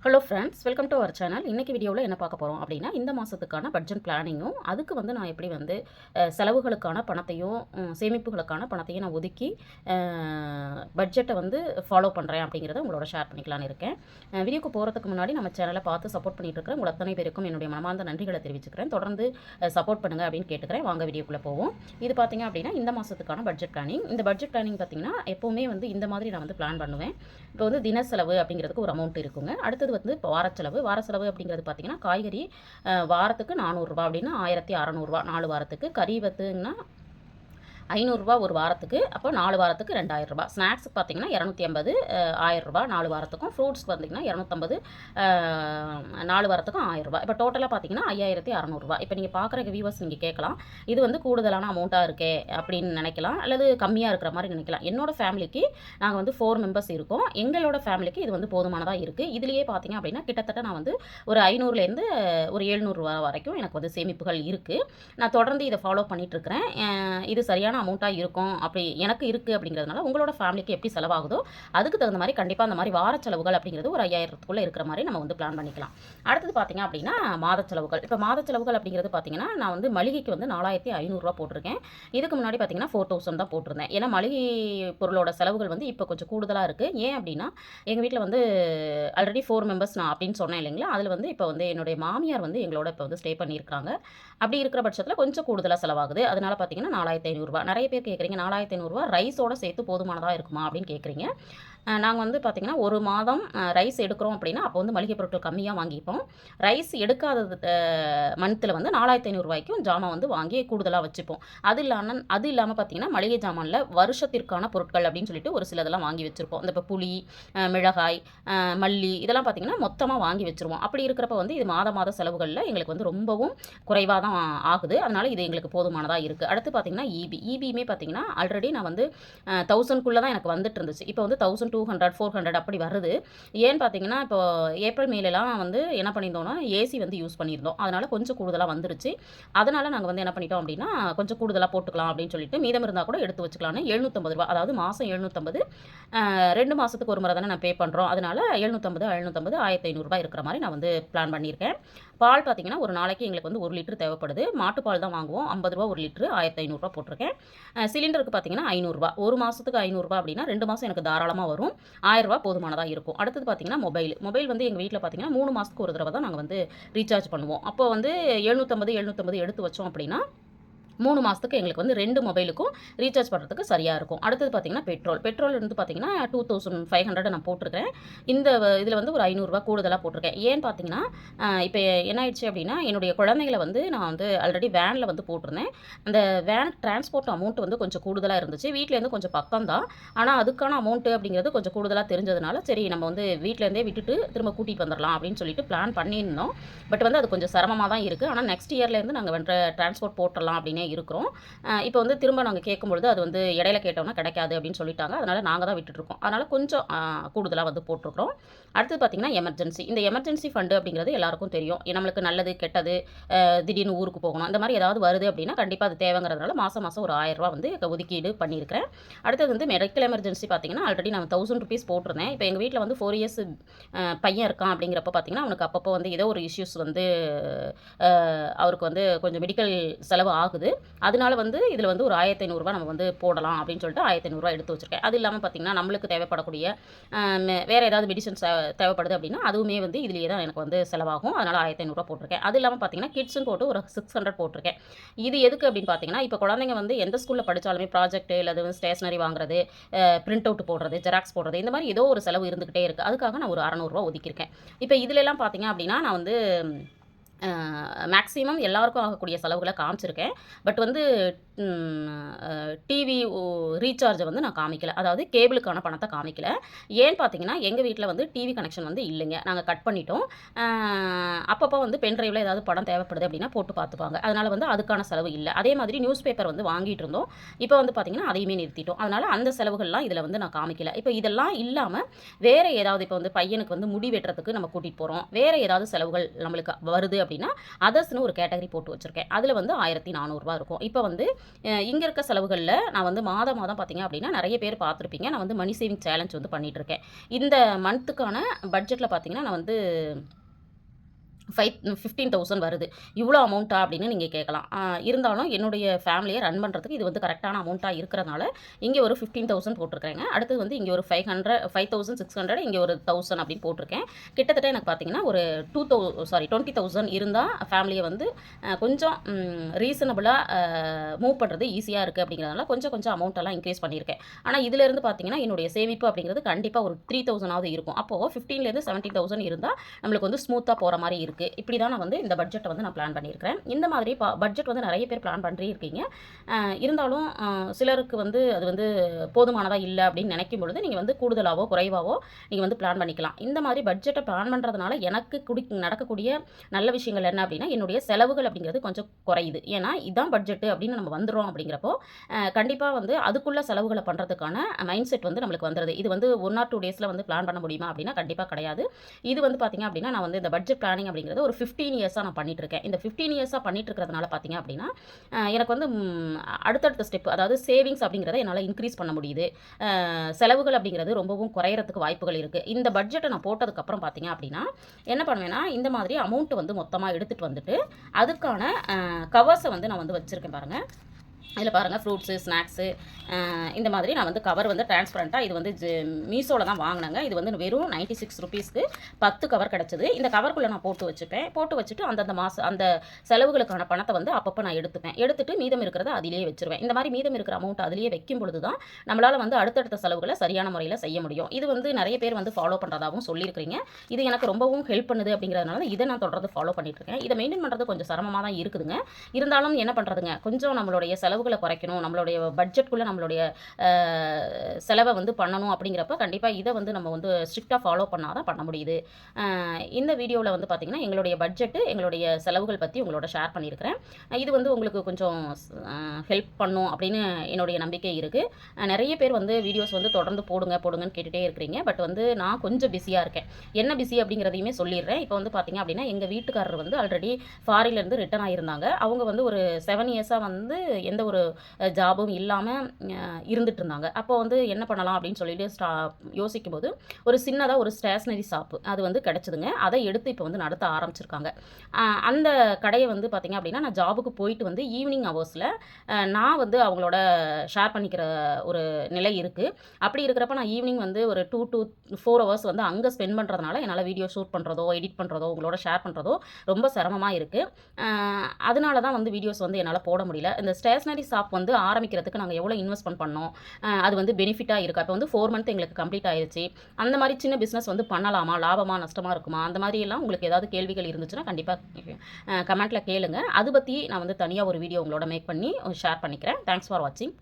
Hello friends, welcome to our channel. இன்றைக்கி வீடியோவில் என்ன பார்க்க போகிறோம் அப்படின்னா, இந்த மாதத்துக்கான பட்ஜெட் பிளானிங்கும், அதுக்கு வந்து நான் எப்படி வந்து செலவுகளுக்கான பணத்தையும் சேமிப்புகளுக்கான பணத்தையும் நான் ஒதுக்கி பட்ஜெட்டை வந்து ஃபாலோ பண்ணுறேன் அப்படிங்கிறத உங்களோட ஷேர் பண்ணிக்கலான்னு இருக்கேன். வீடியோக்கு போகிறதுக்கு முன்னாடி நம்ம சேனலை பார்த்து சப்போர்ட் பண்ணிட்டு இருக்கிற உங்கள் அத்தனை பேருக்கும் என்னுடைய மனமார்ந்த நன்றிகளை தெரிவிச்சுக்கிறேன். தொடர்ந்து சப்போர்ட் பண்ணுங்கள் அப்படின்னு கேட்டுக்கிறேன். வாங்க வீடியோக்குள்ளே போவோம். இது பார்த்திங்க அப்படின்னா இந்த மாதத்துக்கான பட்ஜெட் பிளானிங். இந்த பட்ஜெட் பிளானிங் பார்த்திங்கன்னா எப்போவுமே வந்து இந்த மாதிரி நான் வந்து பிளான் பண்ணுவேன். இப்போ வந்து தின செலவு அப்படிங்கிறதுக்கு ஒரு அமௌண்ட் இருக்குங்க. அடுத்தது வந்து இப்போ வார செலவு அப்படிங்கிறது பார்த்தீங்கன்னா, காய்கறி வாரத்துக்கு 400 ரூபா அப்படின்னா 1600 4 வாரத்துக்கு. கறி வந்துங்கன்னா 500 ரூபா ஒரு வாரத்துக்கு. அப்போ 4 வாரத்துக்கு 2000 ரூபா. ஸ்நாக்ஸ் பார்த்தீங்கன்னா 250 1000 ரூபா 4 வாரத்துக்கும். ஃப்ரூட்ஸ் பார்த்தீங்கன்னா 250 4 வாரத்துக்கும் 1000 ரூபா. இப்போ டோட்டலாக பார்த்தீங்கன்னா 5600 ரூபா. இப்போ நீங்கள் பார்க்குற வியூவர்ஸ் நீங்கள் கேட்கலாம், இது வந்து கூடுதலான அமௌண்ட்டாக இருக்கே அப்படின்னு நினைக்கலாம், அல்லது கம்மியாக இருக்கிற மாதிரி நினைக்கலாம். என்னோட ஃபேமிலிக்கு நாங்கள் வந்து 4 மெம்பர்ஸ் இருக்கோம். எங்களோட ஃபேமிலிக்கு இது வந்து போதுமானதாக இருக்குது. இதுலேயே பார்த்தீங்க அப்படின்னா கிட்டத்தட்ட நான் வந்து ஒரு 500லேருந்து ஒரு 700 ரூபா வரைக்கும் எனக்கு வந்து சேமிப்புகள் இருக்குது. நான் தொடர்ந்து இதை ஃபாலோ பண்ணிகிட்ருக்கிறேன். இது சரியான அமௌண்ட்டாக இருக்கும் அப்படி எனக்கு இருக்குது அப்படிங்கிறதுனால உங்களோட ஃபேமிலிக்கு எப்படி செலவாகுதோ அதுக்கு தகுந்த மாதிரி கண்டிப்பாக அந்த மாதிரி வார செலவுகள் அப்படிங்கிறது ஒரு 5000க்குள்ளே இருக்கிற மாதிரி நம்ம வந்து பிளான் பண்ணிக்கலாம். அடுத்தது பார்த்தீங்க அப்படின்னா மாத செலவுகள். இப்போ மாத செலவுகள் அப்படிங்கிறது பார்த்தீங்கன்னா, நான் வந்து மளிகைக்கு வந்து 4500 ரூபா போட்டிருக்கேன். இதுக்கு முன்னாடி பார்த்தீங்கன்னா 4000 தான் போட்டிருந்தேன். ஏன்னா மளிகை பொருளோட செலவுகள் வந்து இப்போ கொஞ்சம் கூடுதலாக இருக்குது. ஏன் அப்படின்னா, எங்கள் வீட்டில் வந்து ஆல்ரெடி 4 மெம்பர்ஸ் நான் அப்படின்னு சொன்னேன் இல்லைங்களா, அதில் வந்து இப்போ வந்து என்னுடைய மாமியார் வந்து எங்களோட இப்போ வந்து ஸ்டே பண்ணியிருக்காங்க. அப்படி இருக்கிற பட்சத்தில் கொஞ்சம் கூடுதலாக செலவாகுது. அதனால பார்த்தீங்கன்னா 4500 ரூபா. நிறைய பேர் கேட்குறீங்க 4500 ரூபா ரைஸோட சேர்த்து போதுமானதாக இருக்குமா அப்படின்னு கேட்குறீங்க. நாங்கள் வந்து பார்த்திங்கன்னா ஒரு மாதம் ரைஸ் எடுக்கிறோம் அப்படின்னா அப்போ வந்து மளிகை பொருட்கள் கம்மியாக வாங்கிப்போம். ரைஸ் எடுக்காதது மந்த்தில் வந்து 4500 ரூபாய்க்கும் ஜாமான் வந்து வாங்கி கூடுதலாக வச்சுப்போம். அது இல்லாமல் பார்த்திங்கன்னா மளிகை ஜாமானில் வருஷத்திற்கான பொருட்கள் அப்படின்னு சொல்லிட்டு ஒரு சிலதெல்லாம் வாங்கி வச்சுருப்போம். இந்த இப்போ புளி, மிளகாய், மல்லி இதெல்லாம் பார்த்திங்கன்னா மொத்தமாக வாங்கி வச்சுருவோம். அப்படி இருக்கிறப்ப வந்து இது மாத செலவுகளில் எங்களுக்கு வந்து ரொம்பவும் குறைவாக தான் ஆகுது. அதனால் இது எங்களுக்கு போதுமானதாக இருக்குது. அடுத்து பார்த்திங்கன்னா ஈபியுமே பார்த்திங்கன்னா ஆல்ரெடி நான் வந்து 1000க்குள்ளே தான் எனக்கு வந்துட்டு இருந்துச்சு. இப்போ வந்து 1200 400 அப்படி வருது. ஏன்னு பார்த்தீங்கன்னா, இப்போ ஏப்ரல் மேலலாம் வந்து என்ன பண்ணியிருந்தோம்னா ஏசி வந்து யூஸ் பண்ணியிருந்தோம். அதனால் கொஞ்சம் கூடுதலாக வந்துருச்சு. அதனால் நாங்கள் வந்து என்ன பண்ணிட்டோம் அப்படின்னா, கொஞ்சம் கூடுதலாக போட்டுக்கலாம் அப்படின்னு சொல்லிட்டு மீதம் இருந்தால் கூட எடுத்து வச்சுக்கலான்னு ரூ. 750 அதாவது மாதம் 750 2 மாதத்துக்கு ஒரு முறை தானே நான் பே பண்ணுறோம். அதனால் 750 1500 இருக்கிற மாதிரி நான் வந்து பிளான் பண்ணியிருக்கேன். பால் பார்த்தீங்கன்னா ஒரு நாளைக்கு எங்களுக்கு வந்து 1 லிட்டர் தேவைப்படுது. மாட்டுப்பால் தான் வாங்குவோம். ரூ. 50 1 லிட்டரு 1500 போட்டிருக்கேன். சிலிண்டருக்கு பார்த்தீங்கன்னா ரூ. 500 ஒரு மாதத்துக்கு ரூ. 500 அப்படின்னா 2 மாதம் எனக்கு தாராளமாக வரும். ரூ. 1000 போதுமானதாக இருக்கும். அடுத்தது பார்த்தீங்கன்னா மொபைல் வந்து எங்கள் வீட்டில் பார்த்தீங்கன்னா 3 மாதத்துக்கு ஒரு தடவை தான் நாங்கள் வந்து ரீசார்ஜ் பண்ணுவோம். அப்போ வந்து 750 எடுத்து வச்சோம் அப்படின்னா 3 மாதத்துக்கு எங்களுக்கு வந்து 2 மொபைலுக்கும் ரீசார்ஜ் பண்ணுறதுக்கு சரியாக இருக்கும். அடுத்தது பார்த்தீங்கன்னா பெட்ரோல் வந்து பார்த்தீங்கன்னா 2500 நான் போட்டிருக்கேன். இந்த இதில் வந்து ஒரு ரூ. 500 கூடுதலாக போட்டிருக்கேன். ஏன்னு பார்த்தீங்கன்னா, இப்போ என்ன ஆயிடுச்சு அப்படின்னா, என்னுடைய குழந்தைங்களை வந்து நான் வந்து ஆல்ரெடி வேனில் வந்து போட்டிருந்தேன். அந்த வேன் டிரான்ஸ்போர்ட் அமௌண்ட் வந்து கொஞ்சம் கூடுதலாக இருந்துச்சு. வீட்டிலேருந்து கொஞ்சம் பக்கம் தான். ஆனால் அதுக்கான அமௌண்ட்டு அப்படிங்கிறது கொஞ்சம் கூடுதலாக தெரிஞ்சதுனால, சரி நம்ம வந்து வீட்டிலேருந்தே விட்டுட்டு திரும்ப கூட்டிகிட்டு வந்துடலாம் அப்படின்னு சொல்லிட்டு பிளான் பண்ணியிருந்தோம். பட் வந்து அது கொஞ்சம் சிரமமாக தான் இருக்குது. ஆனால் நெக்ஸ்ட் இயர்லேருந்து நாங்கள் வந்து டிரான்ஸ்போர்ட் போட்டுடலாம் அப்படின்னு இருக்கிறோம். இப்போ வந்து திரும்ப நாங்கள் கேட்கும்பொழுது அது வந்து இடையில கேட்டோம்னா கிடைக்காது அப்படின்னு சொல்லிட்டாங்க. அதனால் நாங்கள் தான் விட்டுட்டுருக்கோம். அதனால் கொஞ்சம் கூடுதலாக வந்து போட்டிருக்கிறோம். அடுத்தது பார்த்திங்கன்னா எமர்ஜென்சி. இந்த எமர்ஜென்சி ஃபண்டு அப்படிங்கிறது எல்லாருக்கும் தெரியும். நம்மளுக்கு நல்லது கெட்டது, திடீர்னு ஊருக்கு போகணும், இந்த மாதிரி ஏதாவது வருது அப்படின்னா கண்டிப்பாக அது தேவைங்கிறதுனால மாதம் ஒரு 1000 ரூபா வந்து ஒதுக்கீடு பண்ணியிருக்கிறேன். அடுத்தது வந்து மெடிக்கல் எமர்ஜென்சி பார்த்திங்கன்னா ஆல்ரெடி நான் 1000 ருபீஸ் போட்டிருந்தேன். இப்போ எங்கள் வீட்டில் வந்து 4 இயர்ஸ் பையன் இருக்கான் அப்படிங்கிறப்ப பார்த்திங்கன்னா அவனுக்கு அப்பப்போ வந்து ஏதோ ஒரு இஷ்யூஸ் வந்து அவருக்கு வந்து கொஞ்சம் மெடிக்கல் செலவு ஆகுது. அதனால வந்து இதில் வந்து ஒரு 1500 ரூபா நம்ம வந்து போடலாம் அப்படின்னு சொல்லிட்டு 1500 ரூபா எடுத்து வச்சுருக்கேன். அது இல்லாமல் பார்த்திங்கன்னா நம்மளுக்கு தேவைப்படக்கூடிய வேறு ஏதாவது மெடிசன்ஸ் தேவைப்படுது அப்படின்னா அதுவுமே வந்து இதுலேயே தான் எனக்கு வந்து செலவாகும். அதனால் 1500 ரூபா போட்டிருக்கேன். அது இல்லாமல் பார்த்திங்கன்னா கிட்ஸ்ன்னு போட்டு ஒரு 600 போட்டிருக்கேன். இது எதுக்கு அப்படின்னு பார்த்தீங்கன்னா, இப்போ குழந்தைங்க வந்து எந்த ஸ்கூலில் படித்தாலுமே ப்ராஜெக்ட் இல்லை ஸ்டேஷனரி வாங்குறது, பிரிண்ட் அவுட் போடுறது, ஜெராக்ஸ் போடுறது, இந்த மாதிரி ஏதோ ஒரு செலவு இருந்துகிட்டே இருக்குது. அதுக்காக நான் ஒரு 600 ரூபா ஒதுக்கியிருக்கேன். இப்போ இதிலெல்லாம் பார்த்திங்க அப்படின்னா நான் வந்து மேக்ஸிமம் எல்லாருக்கும் ஆகக்கூடிய செலவுகளை காமிச்சிருக்கேன். பட் வந்து டிவி ரீசார்ஜை வந்து நான் காமிக்கல. அதாவது கேபிளுக்கான பணத்தை காமிக்கல. ஏன்னு பார்த்தீங்கன்னா, எங்கள் வீட்டில் வந்து டிவி கனெக்ஷன் வந்து இல்லைங்க. நாங்கள் கட் பண்ணிட்டோம். அப்பப்போ வந்து பென்ட்ரைவில் ஏதாவது படம் தேவைப்படுது அப்படின்னா போட்டு பார்த்துப்பாங்க. அதனால் வந்து அதுக்கான செலவு இல்லை. அதே மாதிரி நியூஸ் பேப்பர் வந்து வாங்கிட்டு இருந்தோம். இப்போ வந்து பார்த்திங்கன்னா அதையுமே நிறுத்திட்டோம். அதனால் அந்த செலவுகள்லாம் இதில் வந்து நான் காமிக்கல. இப்போ இதெல்லாம் இல்லாமல் வேறு ஏதாவது இப்போ வந்து பையனுக்கு வந்து முடி வெட்டுறதுக்கு நம்ம கூட்டிகிட்டு போகிறோம். வேறு ஏதாவது செலவுகள் நம்மளுக்கு வருது அப்படின்னா அதர்ஸ்னு ஒரு கேட்டகரி போட்டு வச்சுருக்கேன். அதில் வந்து 1400 இருக்கும். இப்போ வந்து இங்கே இருக்க செலவுகளில் நான் வந்து மாதம் பார்த்தீங்க அப்படின்னா நிறைய பேர் பார்த்துருப்பீங்க. நான் வந்து மணி சேவிங் சேலஞ்ச் வந்து பண்ணிகிட்ருக்கேன். இந்த மந்த்துக்கான பட்ஜெட்டில் பார்த்தீங்கன்னா நான் வந்து 15,000 வருது. இவ்வளோ அமௌண்ட்டா அப்படின்னு நீங்கள் கேட்கலாம். இருந்தாலும் என்னுடைய ஃபேமிலியை ரன் பண்ணுறதுக்கு இது வந்து கரெக்டான அமௌண்ட்டாக இருக்கிறதுனால இங்கே ஒரு 15,000 போட்டிருக்கேங்க. அடுத்தது வந்து இங்கே ஒரு 5,600 இங்கே ஒரு 1,000 அப்படின்னு போட்டிருக்கேன். கிட்டத்தட்ட எனக்கு பார்த்தீங்கன்னா ஒரு 20,000 இருந்தால் ஃபேமிலியை வந்து கொஞ்சம் ரீசனபிளாக மூவ் பண்ணுறது ஈஸியாக இருக்குது அப்படிங்கிறதுனால கொஞ்சம் அமௌண்ட்டெல்லாம் இன்க்ரீஸ் பண்ணியிருக்கேன். ஆனால் இதிலேருந்து பார்த்தீங்கன்னா என்னுடைய சேமிப்பு அப்படிங்கிறது கண்டிப்பாக ஒரு 3,000 இருக்கும். அப்போது 15,000 17,000 இருந்தால் நம்மளுக்கு வந்து ஸ்மூத்தாக போகிற மாதிரி இருக்குது. இப்படி தான் நான் வந்து இந்த பட்ஜெட்டை வந்து நான் பிளான் பண்ணியிருக்கிறேன். இந்த மாதிரி பட்ஜெட் வந்து நிறைய பேர் பிளான் பண்ணியிருக்கீங்க. இருந்தாலும் சிலருக்கு வந்து அது வந்து போதுமானதாக இல்லை அப்படின்னு நினைக்கும் பொழுது நீங்கள் வந்து கூடுதலாகவோ குறைவாகவோ நீங்கள் வந்து பிளான் பண்ணிக்கலாம். இந்த மாதிரி பட்ஜெட்டை பிளான் பண்ணுறதுனால எனக்கு நடக்கக்கூடிய நல்ல விஷயங்கள் என்ன அப்படின்னா என்னுடைய செலவுகள் அப்படிங்கிறது கொஞ்சம் குறையுது. ஏன்னா இதான் பட்ஜெட்டு அப்படின்னு நம்ம வந்துடுறோம் அப்படிங்கிறப்போ கண்டிப்பாக வந்து அதுக்குள்ள செலவுகளை பண்ணுறதுக்கான மைண்ட் செட் வந்து நம்மளுக்கு வந்துடுது. இது வந்து 1 or 2 டேஸில் வந்து பிளான் பண்ண முடியுமா அப்படின்னா கண்டிப்பாக கிடையாது. இது வந்து பார்த்திங்க அப்படின்னா நான் வந்து இந்த பட்ஜெட் பிளானிங் அப்படிங்கிறது ஒரு 15 இயர்ஸாக நான் பண்ணிகிட்ருக்கேன். இந்த 15 இயர்ஸாக பண்ணிட்டு இருக்கிறதுனால பார்த்தீங்க அப்படின்னா எனக்கு வந்து அடுத்தடுத்த ஸ்டெப் அதாவது சேவிங்ஸ் அப்படிங்கிறத என்னால் இன்க்ரீஸ் பண்ண முடியுது. செலவுகள் அப்படிங்கிறது ரொம்பவும் குறையிறதுக்கு வாய்ப்புகள் இருக்குது. இந்த பட்ஜெட்டை நான் போட்டதுக்கப்புறம் பார்த்தீங்க அப்படின்னா என்ன பண்ணுவேன்னா இந்த மாதிரி அமௌண்ட்டு வந்து மொத்தமாக எடுத்துகிட்டு வந்துட்டு அதுக்கான கவர்ஸை வந்து நான் வந்து வச்சுருக்கேன் பாருங்கள். இதில் பாருங்கள் ஃப்ரூட்ஸு ஸ்நாக்ஸு இந்த மாதிரி நான் வந்து கவர் வந்து டிரான்ஸ்பரண்ட்டாக இது வந்து மீஷோவில் தான் வாங்கினேங்க. இது வந்து வெறும் 96 ருபீஸ்க்கு 10 கவர் கிடச்சிது. இந்த கவருக்குள்ளே நான் போட்டு வச்சுப்பேன். போட்டு வச்சுட்டு அந்தந்த மாதம் அந்த செலவுகளுக்கான பணத்தை வந்து அப்பப்போ நான் எடுத்துட்டு மீதம் இருக்கிறத அதிலேயே வச்சுருவேன். இந்த மாதிரி மீதம் இருக்கிற அமௌண்ட் அதிலேயே வைக்கும் பொழுது தான் நம்மளால் வந்து அடுத்தடுத்த செலவுகளை சரியான முறையில் செய்ய முடியும். இது வந்து நிறைய பேர் வந்து ஃபாலோ பண்ணுறதாகவும் சொல்லியிருக்கிறீங்க. இது எனக்கு ரொம்பவும் ஹெல்ப் பண்ணுது அப்படிங்கிறதுனால இதை நான் தொடர்ந்து ஃபாலோ பண்ணிகிட்ருக்கேன். இதை மெயின்டைன் பண்ணுறது கொஞ்சம் சிரமமாக தான் இருக்குதுங்க. இருந்தாலும் என்ன பண்ணுறதுங்க, கொஞ்சம் நம்மளுடைய செலவுகளை குறைக்கணும், நம்மளுடைய பட்ஜெட்குள்ளே நம்மளுடைய செலவை வந்து பண்ணணும் அப்படிங்கிறப்ப கண்டிப்பாக இதை வந்து நம்ம வந்து ஸ்ட்ரிக்டாக ஃபாலோ பண்ணால் தான் பண்ண முடியுது. இந்த வீடியோவில் வந்து பார்த்திங்கன்னா எங்களுடைய பட்ஜெட்டு எங்களுடைய செலவுகள் பற்றி உங்களோட ஷேர் பண்ணியிருக்கிறேன். இது வந்து உங்களுக்கு கொஞ்சம் ஹெல்ப் பண்ணும் அப்படின்னு என்னுடைய நம்பிக்கை இருக்குது. நிறைய பேர் வந்து வீடியோஸ் வந்து தொடர்ந்து போடுங்கன்னு கேட்டுகிட்டே இருக்கிறீங்க. பட் வந்து நான் கொஞ்சம் பிஸியாக இருக்கேன். என்ன பிஸி அப்படிங்கிறதையுமே சொல்லிடுறேன். இப்போ வந்து பார்த்திங்க அப்படின்னா எங்கள் வீட்டுக்காரர் வந்து ஆல்ரெடி ஃபாரின்லேருந்து ரிட்டர்ன் ஆகியிருந்தாங்க. அவங்க வந்து ஒரு 7 இயர்ஸாக வந்து எந்த ஒரு ஜாபும் இல்லாமல் இருந்துட்டு இருந்தாங்க. அப்போ வந்து என்ன பண்ணலாம் அப்படின்னு சொல்லிட்டு யோசிக்கும் போது ஒரு சின்னதாக ஒரு ஸ்டேஷ்னரி ஷாப்பு அது வந்து கிடச்சிதுங்க. அதை எடுத்து இப்போ வந்து நடத்த ஆரம்பிச்சிருக்காங்க. அந்த கடையை வந்து பார்த்திங்க அப்படின்னா நான் ஜாபுக்கு போயிட்டு வந்து ஈவினிங் ஹவர்ஸில் நான் வந்து அவங்களோட ஷேர் பண்ணிக்கிற ஒரு நிலை இருக்குது. அப்படி இருக்கிறப்ப நான் ஈவினிங் வந்து ஒரு 2 to 4 ஹவர்ஸ் வந்து அங்கே ஸ்பெண்ட் பண்ணுறதுனால என்னால் வீடியோ ஷூட் பண்ணுறதோ எடிட் பண்ணுறதோ உங்களோட ஷேர் பண்ணுறதோ ரொம்ப சிரமமாக இருக்குது. அதனால தான் வந்து வீடியோஸ் வந்து என்னால் போட முடியல. இந்த ஸ்டேஷ்னரி ஷாப் வந்து ஆரம்பிக்கிறதுக்கு நாங்கள் எவ்வளோ இன்வெஸ்ட்மெண்ட் பண்ணோம், அது வந்து பெனிஃபிட்டாக இருக்கா? இப்போ வந்து 4 மந்த் எங்களுக்கு கம்ப்ளீட் ஆயிடுச்சு. அந்த மாதிரி சின்ன பிஸ்னஸ் வந்து பண்ணலாமா, லாபமாக நஷ்டமாக இருக்குமா, அந்த மாதிரியெல்லாம் உங்களுக்கு ஏதாவது கேள்விகள் இருந்துச்சுன்னா கண்டிப்பாக கமெண்ட்டில் கேளுங்க. அது பற்றி நான் வந்து தனியாக ஒரு வீடியோ உங்களோட மேக் பண்ணி ஷேர் பண்ணிக்கிறேன். தேங்க்ஸ் ஃபார் வாட்சிங்.